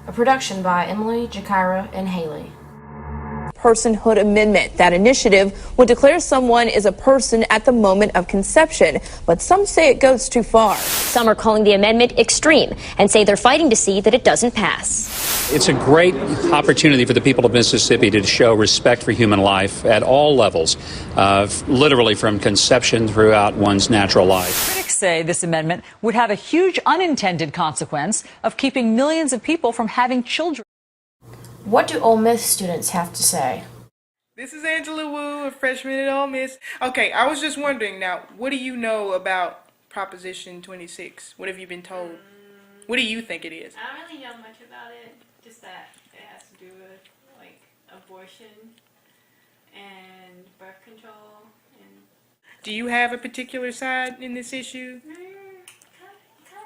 A production by Emily, Jakira, and Haley. Personhood Amendment. That initiative would declare someone is a person at the moment of conception, but some say it goes too far. Some are calling the amendment extreme and say they're fighting to see that it doesn't pass. It's a great opportunity for the people of Mississippi to show respect for human life at all levels, literally from conception throughout one's natural life. Critics say this amendment would have a huge unintended consequence of keeping millions of people from having children. What do Ole Miss students have to say? This is Angela Wu, a freshman at Ole Miss. Okay, I was just wondering now, what do you know about Proposition 26? What have you been told? What do you think it is? I don't really know much about it, just that it has to do with like abortion and birth control. And Do you have a particular side in this issue?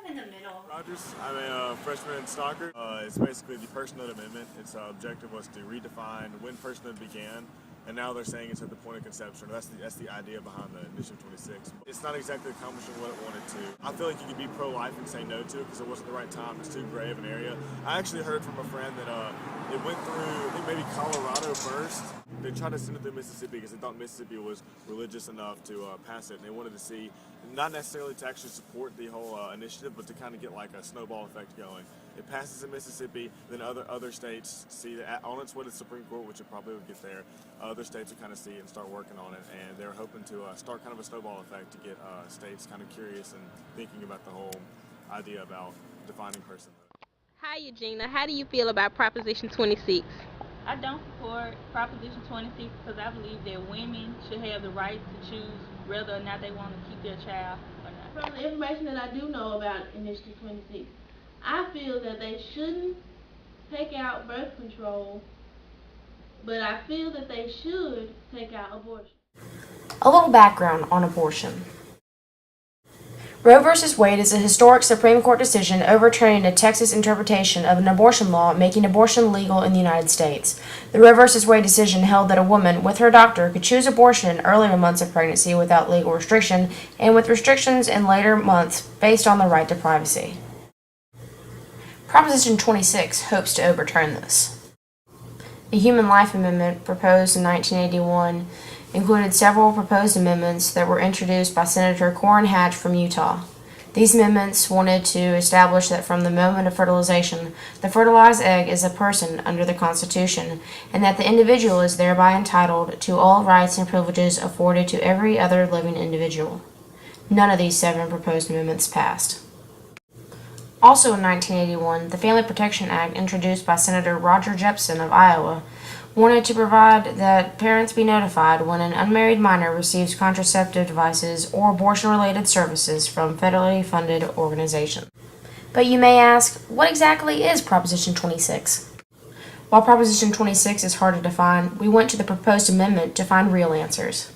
kind of in the middle. Rogers, I'm a freshman in Stockard. It's basically the Personhood Amendment. Its objective was to redefine when personhood began, and now they're saying it's at the point of conception. That's the idea behind the Initiative 26. It's not exactly accomplishing what it wanted to. I feel like you could be pro-life and say no to it because it wasn't the right time. It's too gray of an area. I actually heard from a friend that it went through, I think maybe Colorado first. They tried to send it through Mississippi because they thought Mississippi was religious enough to pass it, and they wanted to see, not necessarily to actually support the whole initiative, but to kind of get like a snowball effect going. It passes in Mississippi, then other states see that on its way to the Supreme Court, which it probably would get there. Other states will kind of see it and start working on it, and they're hoping to start kind of a snowball effect to get states kind of curious and thinking about the whole idea about defining personhood. Hi, Eugenia. How do you feel about Proposition 26? I don't support Proposition 26 because I believe that women should have the right to choose whether or not they want to keep their child or not. From the information that I do know about Initiative 26, I feel that they shouldn't take out birth control, but I feel that they should take out abortion. A little background on abortion. Roe v. Wade is a historic Supreme Court decision overturning a Texas interpretation of an abortion law making abortion legal in the United States. The Roe v. Wade decision held that a woman with her doctor could choose abortion in earlier months of pregnancy without legal restriction and with restrictions in later months based on the right to privacy. Proposition 26 hopes to overturn this. The Human Life Amendment, proposed in 1981, included several proposed amendments that were introduced by Senator Corin Hatch from Utah. These amendments wanted to establish that from the moment of fertilization, the fertilized egg is a person under the Constitution, and that the individual is thereby entitled to all rights and privileges afforded to every other living individual. None of these 7 proposed amendments passed. Also in 1981, the Family Protection Act, introduced by Senator Roger Jepsen of Iowa, wanted to provide that parents be notified when an unmarried minor receives contraceptive devices or abortion-related services from federally funded organizations. But you may ask, what exactly is Proposition 26? While Proposition 26 is hard to define, we went to the proposed amendment to find real answers.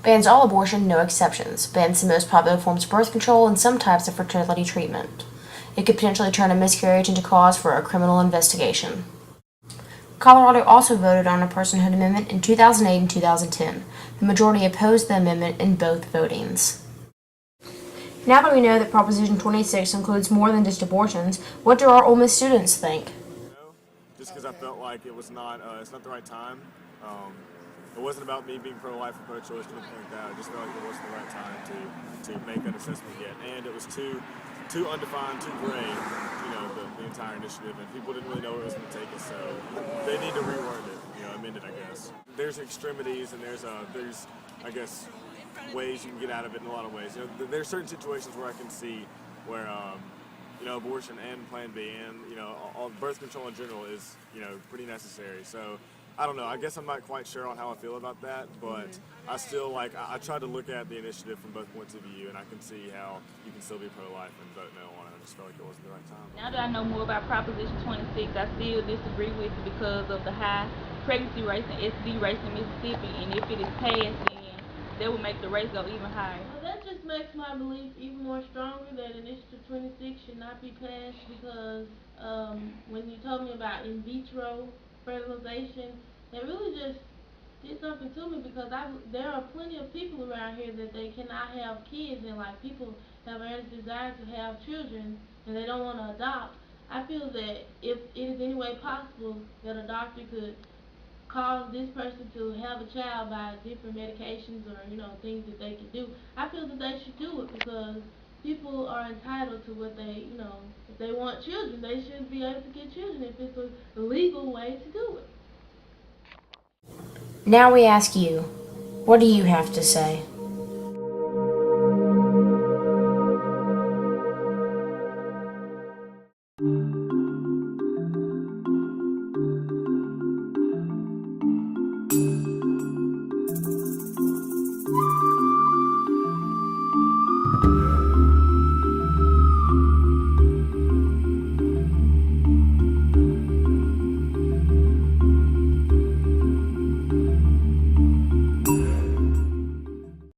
Bans all abortion, no exceptions. Bans the most popular forms of birth control and some types of fertility treatment. It could potentially turn a miscarriage into cause for a criminal investigation. Colorado also voted on a personhood amendment in 2008 and 2010. The majority opposed the amendment in both votings. Now that we know that Proposition 26 includes more than just abortions, what do our Ole Miss students think? Just because I felt like it's not the right time. It wasn't about me being pro-life or pro-choice or anything like that. I just felt like it wasn't the right time to make that assessment yet, and it was too undefined, too gray, the entire initiative, and people didn't really know where it was going to take us, so they need to reword it, amend it, I guess. There's extremities, and there's I guess, ways you can get out of it in a lot of ways. There's certain situations where I can see where, abortion and Plan B and, all birth control in general is, pretty necessary. So, I don't know. I guess I'm not quite sure on how I feel about that, but I still I try to look at the initiative from both points of view, and I can see how you can still be pro-life and vote no on it. I just felt like it wasn't the right time. Now that I know more about Proposition 26, I still disagree with it because of the high pregnancy rates and STD rates in Mississippi, and if it is passed, then that would make the rates go even higher. Well, that just makes my belief even more stronger that Initiative 26 should not be passed because when you told me about in vitro fertilization, it really just did something to me because there are plenty of people around here that they cannot have kids, and like people have earnest desire to have children and they don't want to adopt. I feel that if it is any way possible that a doctor could cause this person to have a child by different medications or, things that they can do, I feel that they should do it because people are entitled to what they, if they want children, they should be able to get children if it's a legal way to do it. Now we ask you, what do you have to say?